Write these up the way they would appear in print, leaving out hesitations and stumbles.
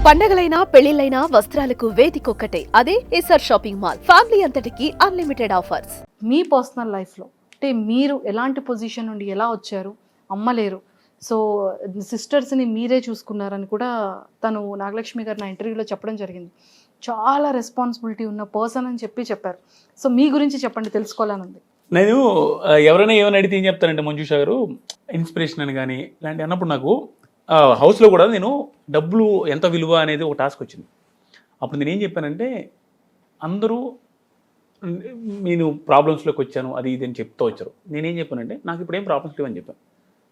పండగలైనా పెళ్లిళ్లైనా వస్త్రాలకు వేదికొక్కటే, అదే SR shopping mall. Family అంతటికి unlimited offers. మీ personal లైఫ్లో అంటే మీరు ఎలాంటి పొజిషన్ నుండి ఎలా వచ్చారు, అమ్మలేరు, సో సిస్టర్స్ని మీరే చూసుకున్నారని కూడా తను నాగలక్ష్మి గారు నా ఇంటర్వ్యూలో చెప్పడం జరిగింది. చాలా రెస్పాన్సిబిలిటీ ఉన్న పర్సన్ అని చెప్పారు. సో మీ గురించి చెప్పండి, తెలుసుకోవాలని ఉంది. నేను ఎవరైనా ఏమైనా అడిగితే ఏం చెప్తానంటే మంజుష గారు ఇన్స్పిరేషన్ అని కానీ ఇలాంటి అన్నప్పుడు నాకు హౌస్లో కూడా నేను డబ్బులు ఎంత విలువ అనేది ఒక టాస్క్ వచ్చింది. అప్పుడు నేను ఏం చెప్పానంటే అందరూ నేను ప్రాబ్లమ్స్లోకి వచ్చాను అది ఇది అని చెప్తూ వచ్చారు. నేనేం చెప్పానంటే నాకు ఇప్పుడు ఏం ప్రాబ్లమ్స్ లేవని చెప్పాను.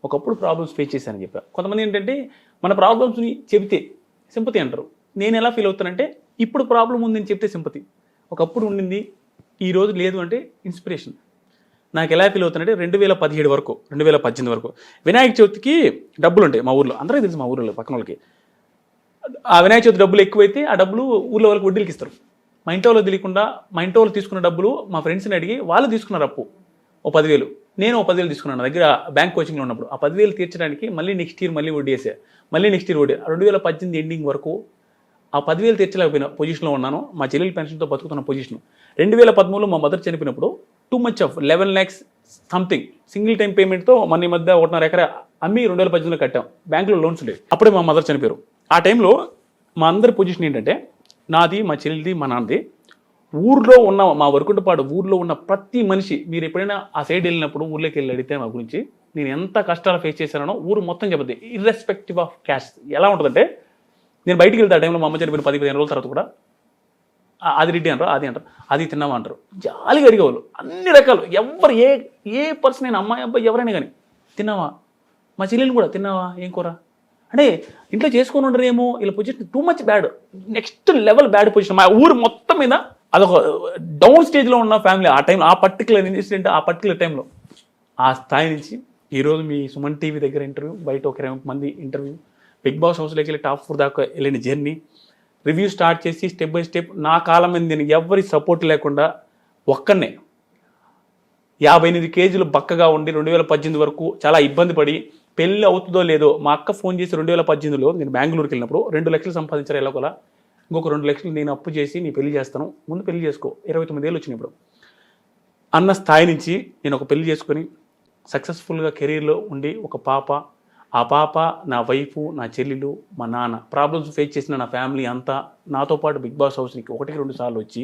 ఒకప్పుడు ప్రాబ్లమ్స్ ఫేస్ చేశానని చెప్పాను. కొంతమంది ఏంటంటే మన ప్రాబ్లమ్స్ని చెబితే సింపతి అంటారు. నేను ఎలా ఫీల్ అవుతానంటే ఇప్పుడు ప్రాబ్లం ఉందని చెప్తే సింపతి, ఒకప్పుడు ఉండింది ఈరోజు లేదు అంటే ఇన్స్పిరేషన్. నాకు ఎలా ఫీల్ అవుతుందంటే 2017 వరకు 2018 వరకు వినాయక చవితికి డబ్బులు ఉంటాయి మా ఊర్లో, అందరికీ తెలుసు మా ఊర్లో పక్కన వాళ్ళకి. ఆ వినాయక చవితి డబ్బులు ఎక్కువైతే ఆ డబ్బులు ఊర్లో వాళ్ళకి వడ్డీలకి ఇస్తారు. మా ఇంట్లో వాళ్ళు తెలియకుండా మా ఇంట్లో వాళ్ళు తీసుకున్న డబ్బులు మా ఫ్రెండ్స్ని అడిగి వాళ్ళు తీసుకున్నారు అప్పు ఓ 10,000, నేను ఓ 10,000 తీసుకున్నాను నా దగ్గర బ్యాంక్ కోచింగ్లో ఉన్నప్పుడు. ఆ 10,000 తీర్చడానికి మళ్ళీ నెక్స్ట్ ఇయర్ మళ్ళీ వడ్డీ వేసా, మళ్ళీ నెక్స్ట్ ఇయర్ వడ్డీ. 2018 ఎండింగ్ వరకు ఆ 10,000 తీర్చలేకపోయిన పొజిషన్లో ఉన్నాను. మా చెల్లెల పెన్షన్తో బతుకుతున్న పొజిషన్. 2013లో మా మదర్ చనిపోయినప్పుడు too much of 11 lakhs something single time పేమెంట్తో మన ఈ మధ్య 1.5 ఎకరా అమ్మి 2018లో కట్టాం. బ్యాంకులో లోన్స్ ఉండేవి. అప్పుడే మా మదర్ చనిపోయారు. ఆ టైంలో మా అందరి పొజిషన్ ఏంటంటే నాది, మా చెల్లిది, మా నాన్నది. ఊర్లో ఉన్న మా వరకుంటపాడు ఊర్లో ఉన్న ప్రతి మనిషి, మీరు ఎప్పుడైనా ఆ సైడ్ వెళ్ళినప్పుడు ఊర్లోకి వెళ్ళి అడిగితే మా గురించి నేను ఎంత కష్టాలు ఫేస్ చేశానో ఊరు మొత్తం చెప్పద్ది, ఇర్రెస్పెక్టివ్ ఆఫ్ క్యాస్ట్. ఎలా ఉంటుందంటే నేను బయటికి వెళ్తే ఆ టైంలో మా అమ్మ చనిపోయిన 10-15 రోజుల తర్వాత కూడా అది రెడ్డి అంటారు, అది అంటారు, అది తిన్నామా అంటారు. జాలిగా అడిగేవాళ్ళు అన్ని రకాలు. ఎవరు ఏ పర్సన్ అయినా అమ్మాయి అబ్బాయి ఎవరైనా కానీ తిన్నావా, మా చెల్లెలు కూడా తిన్నావా, ఏం కూర అంటే ఇంట్లో చేసుకొని ఉండరేమో. ఇలా position too much bad, next level bad position. మా ఊరు మొత్తం మీద అదొక డౌన్ స్టేజ్లో ఉన్న ఫ్యామిలీ ఆ టైంలో, ఆ పర్టికులర్ ఇన్సిడెంట్ ఆ పర్టికులర్ టైంలో. ఆ స్థాయి నుంచి ఈరోజు మీ సుమన్ టీవీ దగ్గర ఇంటర్వ్యూ, బయట ఒక 20 మంది ఇంటర్వ్యూ, బిగ్ బాస్ హౌస్లోకి వెళ్ళి టాప్ 4 దాకా వెళ్ళిన జర్నీ, రివ్యూ స్టార్ట్ చేసి స్టెప్ బై స్టెప్ నా కాలం మీద నేను ఎవరి సపోర్ట్ లేకుండా ఒక్కనే 58 కేజీలు బక్కగా ఉండి 2018 వరకు చాలా ఇబ్బంది పడి పెళ్ళి అవుతుందో లేదో మా అక్క ఫోన్ చేసి 2018లో నేను బెంగళూరుకి వెళ్ళినప్పుడు 2 లక్షలు సంపాదించారు ఎలాగోలా, ఇంకొక 2 లక్షలు నేను అప్పు చేసి నీ పెళ్లి చేస్తాను, ముందు పెళ్లి చేసుకో, 29 ఏళ్ళు వచ్చినాయి ఇప్పుడు అన్న స్థాయి నుంచి నేను ఒక పెళ్లి చేసుకొని సక్సెస్ఫుల్గా కెరీర్లో ఉండి ఒక పాప, ఆ పాప నా వైఫ్, నా చెల్లెలు, మా నాన్న, ప్రాబ్లమ్స్ ఫేస్ చేసిన నా ఫ్యామిలీ అంతా నాతో పాటు బిగ్ బాస్ హౌస్కి 1-2 సార్లు వచ్చి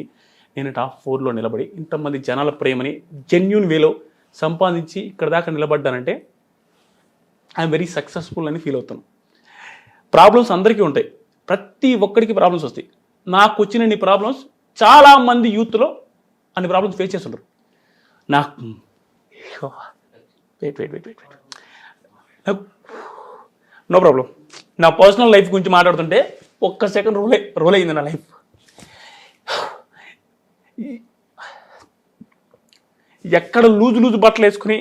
నేను టాప్ 4లో నిలబడి ఇంతమంది జనాల ప్రేమని జెన్యూన్ వేలో సంపాదించి ఇక్కడ దాకా నిలబడ్డానంటే ఐఎమ్ వెరీ సక్సెస్ఫుల్ అని ఫీల్ అవుతాను. ప్రాబ్లమ్స్ అందరికీ ఉంటాయి, ప్రతి ఒక్కడికి ప్రాబ్లమ్స్ వస్తాయి. నాకు వచ్చిన ప్రాబ్లమ్స్ చాలామంది యూత్లో అన్ని ప్రాబ్లమ్స్ ఫేస్ చేస్తుంటారు. నాకు నో ప్రాబ్లం. నా పర్సనల్ లైఫ్ గురించి మాట్లాడుతుంటే ఒక్క సెకండ్ రోల్ అయింది నా లైఫ్. ఎక్కడ లూజు బట్టలు వేసుకుని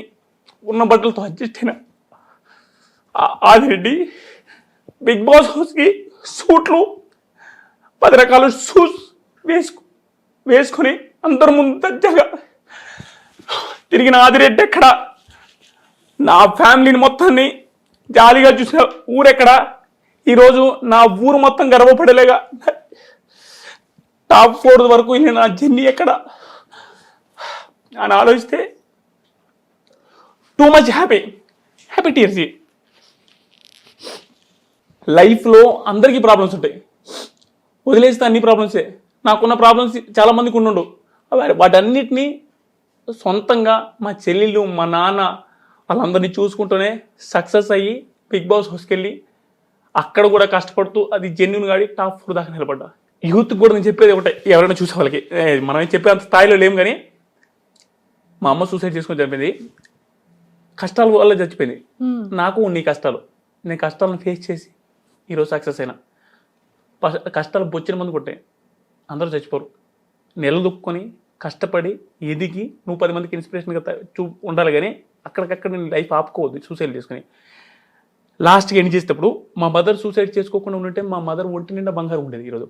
ఉన్న బట్టలతో అడ్జస్ట్ అయినా ఆదిరెడ్డి బిగ్ బాస్ హౌస్కి సూట్లు 10 రకాల షూస్ వేసుకొని అందరి ముందు దర్జాగా తిరిగిన ఆదిరెడ్డి ఎక్కడ, నా ఫ్యామిలీని మొత్తాన్ని జాలీగా చూసిన ఊరెక్కడ, ఈరోజు నా ఊరు మొత్తం గర్వపడేలాగా టాప్ 4 వరకు వెళ్ళిన నా జర్నీ ఎక్కడ అని ఆలోచిస్తే టూ మచ్ హ్యాపీ టీర్స్. లైఫ్లో అందరికీ ప్రాబ్లమ్స్ ఉంటాయి, వదిలేస్తే అన్ని ప్రాబ్లమ్సే. నాకున్న ప్రాబ్లమ్స్ చాలామందికి ఉండు, వాటన్నిటినీ సొంతంగా మా చెల్లెళ్ళు, మా నాన్న వాళ్ళందరినీ చూసుకుంటూనే సక్సెస్ అయ్యి బిగ్ బాస్ హౌస్కి వెళ్ళి అక్కడ కూడా కష్టపడుతూ అది జెన్యూన్ గాడి టాప్ 4 దాకా నిలబడ్డా. యూత్కి కూడా నేను చెప్పేది ఒకటే, ఎవరైనా చూసే వాళ్ళకి, మనం చెప్పే అంత స్థాయిలో లేము కానీ మా అమ్మ సూసైడ్ చేసుకొని చనిపోయింది, కష్టాల వల్ల చచ్చిపోయింది. నాకు ఉన్నాయి కష్టాలు, నేను కష్టాలను ఫేస్ చేసి ఈరోజు సక్సెస్ అయినా. కష్టాలు బొచ్చిన మంది కొట్టే అందరూ చచ్చిపోరు. నిలదొక్కుని కష్టపడి ఎదిగి నువ్వు 10 మందికి ఇన్స్పిరేషన్గా ఉండాలి, కానీ అక్కడికక్కడ నేను లైఫ్ ఆపుకోవద్దు సూసైడ్ చేసుకుని. లాస్ట్కి ఎండ్ చేసేటప్పుడు మా మదర్ సూసైడ్ చేసుకోకుండా ఉంటే మా మదర్ ఒంటి నిండా బంగారం ఉండేది. ఈరోజు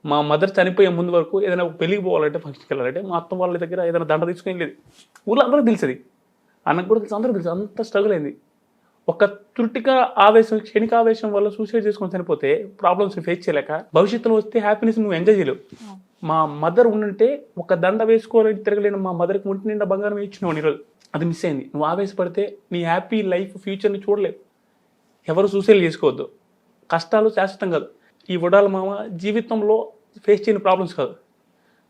మా మదర్ చనిపోయే ముందు వరకు ఏదైనా పెళ్ళికి పోవాలంటే, ఫంక్షన్కి వెళ్ళాలంటే మా అత్త వాళ్ళ దగ్గర ఏదైనా దండ తీసుకుని లేదు. ఊళ్ళో అందరికీ తెలిసేది, అన్నకు కూడా తెలుసు, అందరికీ తెలుసు, అంత స్ట్రగుల్ అయింది. ఒక త్రుటిగా ఆవేశం, క్షణిక ఆవేశం వల్ల సూసైడ్ చేసుకొని చనిపోతే ప్రాబ్లమ్స్ ఫేస్ చేయలేక భవిష్యత్తులో వస్తే హ్యాపీనెస్ నువ్వు ఎంజాయ్ చేయలేవు. మా మదర్ ఉండుంటే ఒక దండ వేసుకోవాలని తిరగలేని మా మదర్కి ఒంటి నిండా బంగారం ఇచ్చినావు ఈరోజు. అది మిస్ అయింది. నువ్వు ఆవేశపడితే నీ హ్యాపీ లైఫ్ ఫ్యూచర్ని చూడలేవు. ఎవరు సూసైడ్ చేసుకోవద్దు. కష్టాలు శాశ్వతం కాదు. ఈ వడాల మామ జీవితంలో ఫేస్ చేయని ప్రాబ్లమ్స్ కాదు,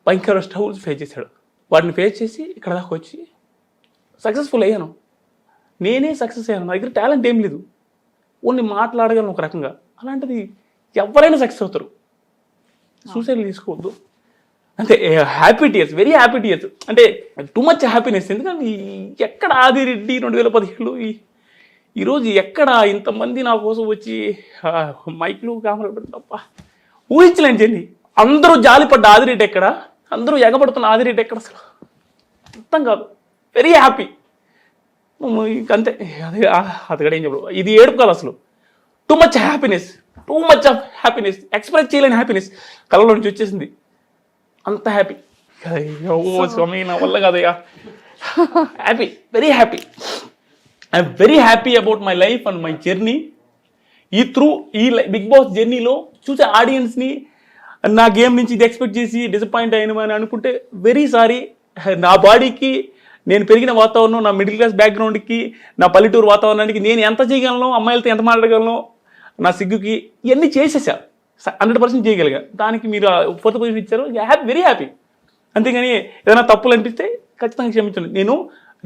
భయంకర స్ట్రగుల్స్ ఫేస్ చేశాడు. వాటిని ఫేస్ చేసి ఇక్కడ దాకా వచ్చి సక్సెస్ఫుల్ అయ్యాను. నేనే సక్సెస్ అయ్యాను. నా దగ్గర టాలెంట్ ఏం లేదు, ఓన్లీ మాట్లాడగలను ఒక రకంగా. అలాంటిది ఎవరైనా సక్సెస్ అవుతారు. సూసైడ్ తీసుకోవద్దు. అంటే happy tears, very happy tears, అంటే టూ మచ్ హ్యాపీనెస్. ఎందుకంటే ఎక్కడ ఆదిరెడ్డి 2017 ఈరోజు ఎక్కడ ఇంతమంది నా కోసం వచ్చి మైక్లు కెమెరాలు పెట్టినప్ప ఊహించలేని జర్నీ. అందరూ జాలిపడ్డ ఆదిరెడ్డి ఎక్కడ, అందరూ ఎగబడుతున్న ఆదిరెడ్డి ఎక్కడ, అసలు అర్థం కాదు. Very happy. ఇంకంతే, అది కూడా ఏం చెప్పడు. ఇది ఏడుపు కాదు అసలు. Too much happiness, two much of happiness, express చేయలేని హ్యాపీనెస్ కళ్ళలో నుంచి వచ్చేసింది. అంత హ్యాపీ. ఓ స్వామి నా వల్ల కాదయ్యా. Happy, very happy. I'm very happy about my life and my journey. ఈ బిగ్ బాస్ జర్నీలో చూసే ఆడియన్స్ని నా గేమ్ నుంచి ఇది ఎక్స్పెక్ట్ చేసి డిసప్పాయింట్ అయినమని అనుకుంటే వెరీ సారీ. నా బాడీకి, నేను పెరిగిన వాతావరణం, నా మిడిల్ క్లాస్ బ్యాక్గ్రౌండ్కి, నా పల్లెటూరు వాతావరణానికి నేను ఎంత చేయగలను, అమ్మాయిలతో ఎంత మాట్లాడగలను, నా సిగ్గుకి ఇవన్నీ చేసేసా. 100% చేయగలిగా. దానికి మీరు ఫోర్త్ పొజిషన్ ఇచ్చారు. Very happy. అంతేగాని ఏదైనా తప్పులు అనిపిస్తే ఖచ్చితంగా క్షమించండి. నేను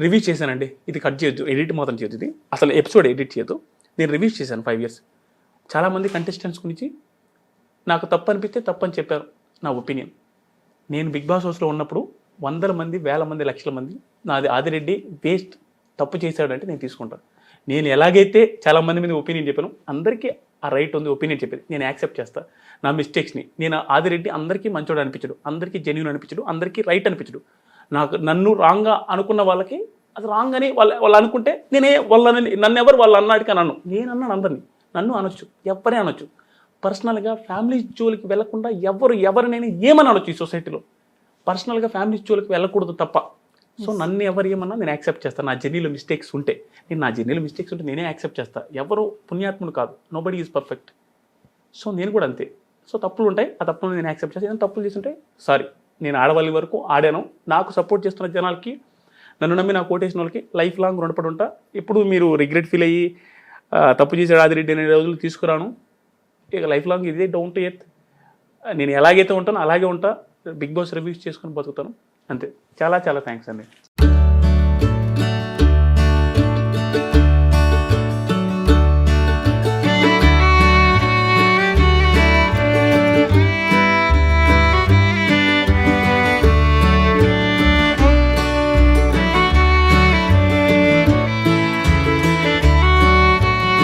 రివ్యూ చేశానండి. ఇది కట్ చేయొద్దు, ఎడిట్ మాత్రం చేయొద్దు. ఇది అసలు ఎపిసోడ్ ఎడిట్ చేయొద్దు. నేను రివ్యూస్ చేశాను 5 years. చాలామంది కంటెస్టెంట్స్ గురించి నాకు తప్పు అనిపిస్తే తప్పు అని చెప్పారు. నా ఒపీనియన్. నేను బిగ్ బాస్ హౌస్లో ఉన్నప్పుడు 100 మంది, 1000 మంది, లక్షల మంది నాది ఆదిరెడ్డి వేస్ట్, తప్పు చేశాడంటే నేను తీసుకుంటాను. నేను ఎలాగైతే చాలామంది మీద ఒపీనియన్ చెప్పాను, అందరికీ ఆ రైట్ ఉంది ఒపీనియన్ చెప్పేది. నేను యాక్సెప్ట్ చేస్తాను నా మిస్టేక్స్ని. నేను ఆదిరెడ్డి అందరికీ మంచోడు అనిపించడు, అందరికీ జెన్యూన్ అనిపించడు, అందరికీ రైట్ అనిపించడు. నన్ను రాంగ్గా అనుకున్న వాళ్ళకి అది రాంగ్ అని వాళ్ళు అనుకుంటే నన్ను ఎవరు వాళ్ళు అన్నాడికి నన్ను నేను అన్నాను. అందరినీ నన్ను అనొచ్చు, ఎవరే అనొచ్చు. పర్సనల్గా ఫ్యామిలీ జోలికి వెళ్లకుండా ఎవరినైనా ఏమని అనొచ్చు ఈ సొసైటీలో. పర్సనల్గా ఫ్యామిలీ జోలికి వెళ్ళకూడదు తప్ప. సో నన్ను ఎవరు ఏమన్నా నేను యాక్సెప్ట్ చేస్తాను. నా జర్నీలో మిస్టేక్స్ ఉంటే నేనే యాక్సెప్ట్ చేస్తాను. ఎవరు పుణ్యాత్ముడు కాదు. Nobody is perfect. సో నేను కూడా అంతే. సో తప్పులు ఉంటాయి, ఆ తప్పులు నేను యాక్సెప్ట్ చేస్తాను. ఏదైనా తప్పులు చేస్తుంటే సారీ. నేను ఆడవాళ్ళ వరకు ఆడాను. నాకు సపోర్ట్ చేస్తున్న జనాలకి, నన్ను నమ్మి నాకు ఓటేసిన వాళ్ళకి లైఫ్ లాంగ్ రుణపడి ఉంటా. ఇప్పుడు మీరు రిగ్రెట్ ఫీల్ అయ్యి తప్పు చేశాడు ఆదిరెడ్డి అనే రోజులు తీసుకురాను. ఇక లైఫ్ లాంగ్ ఇదే డౌన్ టు ఎర్త్. నేను ఎలాగైతే ఉంటానో అలాగే ఉంటా. బిగ్ బాస్ రివ్యూస్ చేసుకొని బతుకుతాను అంతే. చాలా చాలా థ్యాంక్స్ అండి.